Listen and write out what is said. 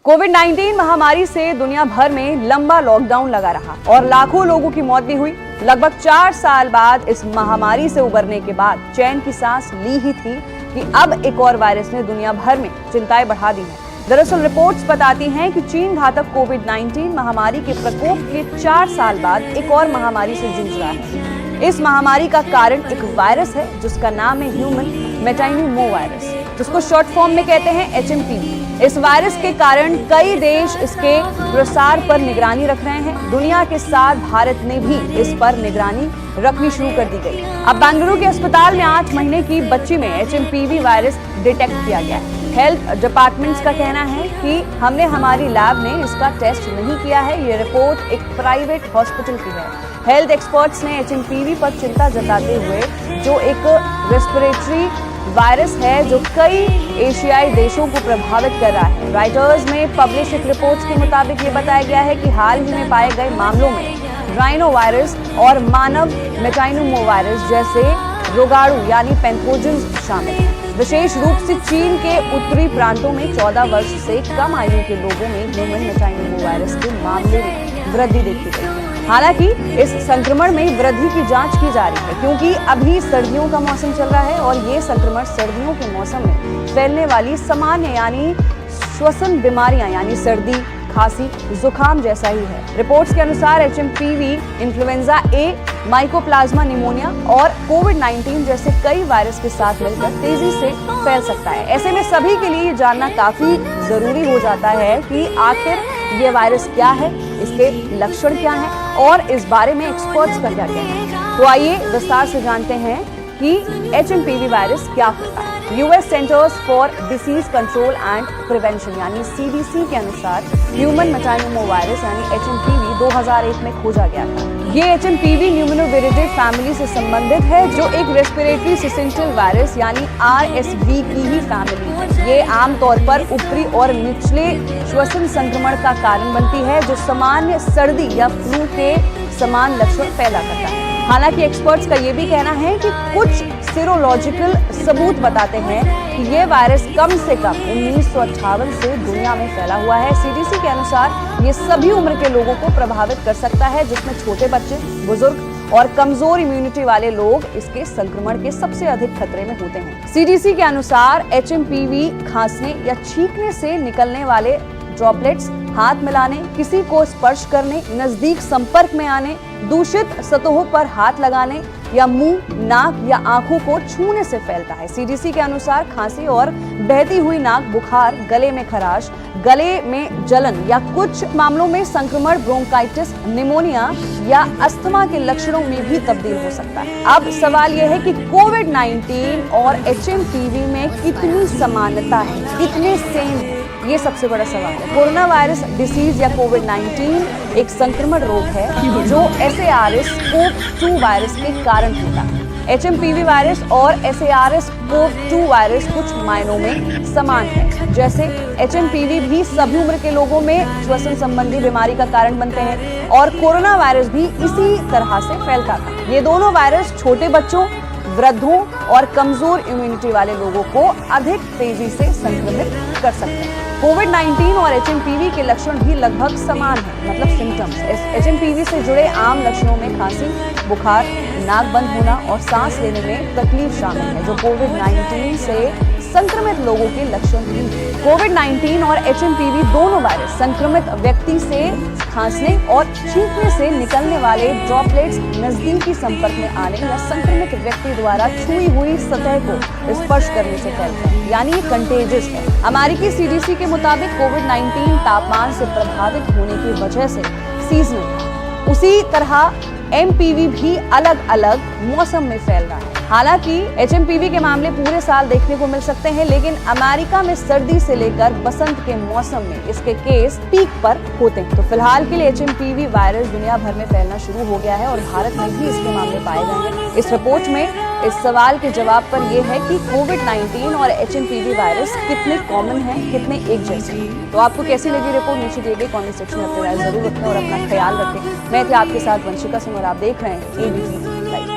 कोविड-19 महामारी से दुनिया भर में लंबा लॉकडाउन लगा रहा और लाखों लोगों की मौत भी हुई। लगभग 4 साल बाद इस महामारी से उबरने के बाद चैन की सांस ली ही थी कि अब एक और वायरस ने दुनिया भर में चिंताएं बढ़ा दी हैं। दरअसल रिपोर्ट्स बताती हैं कि चीन घातक कोविड-19 महामारी के प्रकोप के 4 साल बाद एक और महामारी से जूझ रहा है। इस महामारी का कारण एक वायरस है जिसका नाम है ह्यूमन मेटाइनोमोवायरस, जिसको शॉर्ट फॉर्म में कहते हैं HMPV। इस वायरस के कारण कई देश इसके प्रसार पर निगरानी रख रहे हैं। दुनिया के साथ भारत ने भी इस पर निगरानी रखनी शुरू कर दी गई। अब बेंगलुरु के अस्पताल में 8 महीने की बच्ची में HMPV वायरस डिटेक्ट किया गया है। हेल्थ डिपार्टमेंट्स का कहना है कि हमने हमारी लैब ने इसका टेस्ट नहीं किया है। ये रिपोर्ट एक प्राइवेट हॉस्पिटल की है। हेल्थ एक्सपर्ट्स ने HMPV पर चिंता जताते हुए जो एक रेस्पिरेटरी वायरस है जो कई एशियाई देशों को प्रभावित कर रहा है। रॉयटर्स में पब्लिश एक रिपोर्ट्स के मुताबिक ये बताया गया है कि हाल ही में पाए गए मामलों में राइनो वायरस और मानव मेटाइनोमोवायरस जैसे रोगाणु यानी पैथोजेंस शामिल हैं। विशेष रूप से चीन के उत्तरी प्रांतों में 14 वर्ष से कम आयु के लोगों में ह्यूमन मेटाइनोमोवायरस के मामले में वृद्धि देखी गई है। हालांकि इस संक्रमण में वृद्धि की जांच की जा रही है क्योंकि अभी सर्दियों का मौसम चल रहा है और ये संक्रमण सर्दियों के मौसम में फैलने वाली सामान्य यानी श्वसन बीमारियां यानी सर्दी, खांसी, जुकाम जैसा ही है। रिपोर्ट्स के अनुसार HMPV influenza A, mycoplasma pneumonia और कोविड-19 जैसे कई वायरस के साथ मिलकर तेजी से फैल सकता है। ऐसे में सभी के लिए ये जानना काफी जरूरी हो जाता है कि आखिर ये वायरस क्या है, इसके लक्षण क्या हैं और इस बारे में एक्सपर्ट्स का क्या कहना है। तो आइए विस्तार से जानते हैं कि HMPV वायरस क्या होता है। US centres for disease control and prevention यानी CDC के अनुसार ह्यूमन मेटाइनोमोवायरस यानी HMPV 2001 में खोजा गया था। ये HMPV न्यूमोनिविरिडे फैमिली से संबंधित है जो एक रेस्पिरेटरी सिंसिटिव वायरस यानी RSV की ही फैमिली है। ये आमतौर पर ऊपरी और निचले श्वसन संक्रमण का कारण बनती है जो सामान्य सर्दी या फ्लू के समान लक्षण पैदा करता है। हालांकि एक्सपर्ट्स का ये भी कहना है कि कुछ सीरोलॉजिकल सबूत बताते हैं कि ये वायरस कम से कम 1958 से दुनिया में फैला हुआ है। CDC के अनुसार ये सभी उम्र के लोगों को प्रभावित कर सकता है जिसमें छोटे बच्चे, बुजुर्ग और कमजोर इम्यूनिटी वाले लोग इसके संक्रमण के सबसे अधिक खतरे में होते हैं। CDC के अनुसार HMPV खांसने या छींकने से निकलने वाले ड्रॉपलेट्स, हाथ मिलाने, किसी को स्पर्श करने, नजदीक संपर्क में आने, दूषित सतहों पर हाथ लगाने या मुंह, नाक या आंखों को छूने से फैलता है। CDC के अनुसार खांसी और बहती हुई नाक, बुखार, गले में खराश, गले में जलन या कुछ मामलों में संक्रमण ब्रोंकाइटिस, निमोनिया या अस्थमा के लक्षणों में भी तब्दील हो सकता है। अब सवाल यह है कि कोविड-19 और HMPV में कितनी समानता है, कितने सेम है, ये सबसे बड़ा सवाल है। कोरोना वायरस डिसीज या कोविड-19 एक संक्रमण रोग है जो SARS-CoV-2 वायरस के कारण होता है। HMPV वायरस और SARS-CoV-2 वायरस कुछ मायनों में समान है। जैसे HMPV भी सभी उम्र के लोगों में श्वसन संबंधी बीमारी का कारण बनते हैं और कोरोना वायरस भी इसी तरह से फैलता था। ये दोनों वायरस छोटे बच्चों, वृद्धों और कमजोर इम्यूनिटी वाले लोगों को अधिक तेजी से संक्रमित कर सकते हैं। कोविड-19 और HMPV के लक्षण भी लगभग समान हैं, मतलब सिम्टम्स। HMPV से जुड़े आम लक्षणों में खांसी, बुखार, नाक बंद होना और सांस लेने में तकलीफ शामिल है जो कोविड-19 से संक्रमित लोगों के लक्षण भी हैं। कोविड-19 और HMPV दोनों वायरस संक्रमित व्यक्ति से खांसने और छींकने से निकलने वाले ड्रॉपलेट्स, नजदीकी संपर्क में आने या संक्रमित व्यक्ति द्वारा छुई हुई सतह को स्पर्श करने से फैलते हैं, यानी ये कंटेजियस है। अमेरिकी CDC के मुताबिक कोविड-19 तापमान से प्रभावित होने की वजह से सीजनल था। उसी तरह MPV भी अलग अलग मौसम में फैल रहा है। हालांकि HMPV के मामले पूरे साल देखने को मिल सकते हैं, लेकिन अमेरिका में सर्दी से लेकर बसंत के मौसम में इसके केस पीक पर होते हैं। तो फिलहाल के लिए HMPV वायरस दुनिया भर में फैलना शुरू हो गया है और भारत में भी इसके मामले पाए गए हैं। इस रिपोर्ट में इस सवाल के जवाब पर यह है कि कोविड-19 और HMPV वायरस कितने कॉमन हैं, कितने एक जैसे हैं। तो आपको कैसी लगी रिपोर्ट नीचे दिए गए कमेंट सेक्शन में अपनी राय जरूर रखें और अपना ख्याल रखें। मैं थी आपके साथ वंशिका सिंह और आप देख रहे हैं ABC लाइव।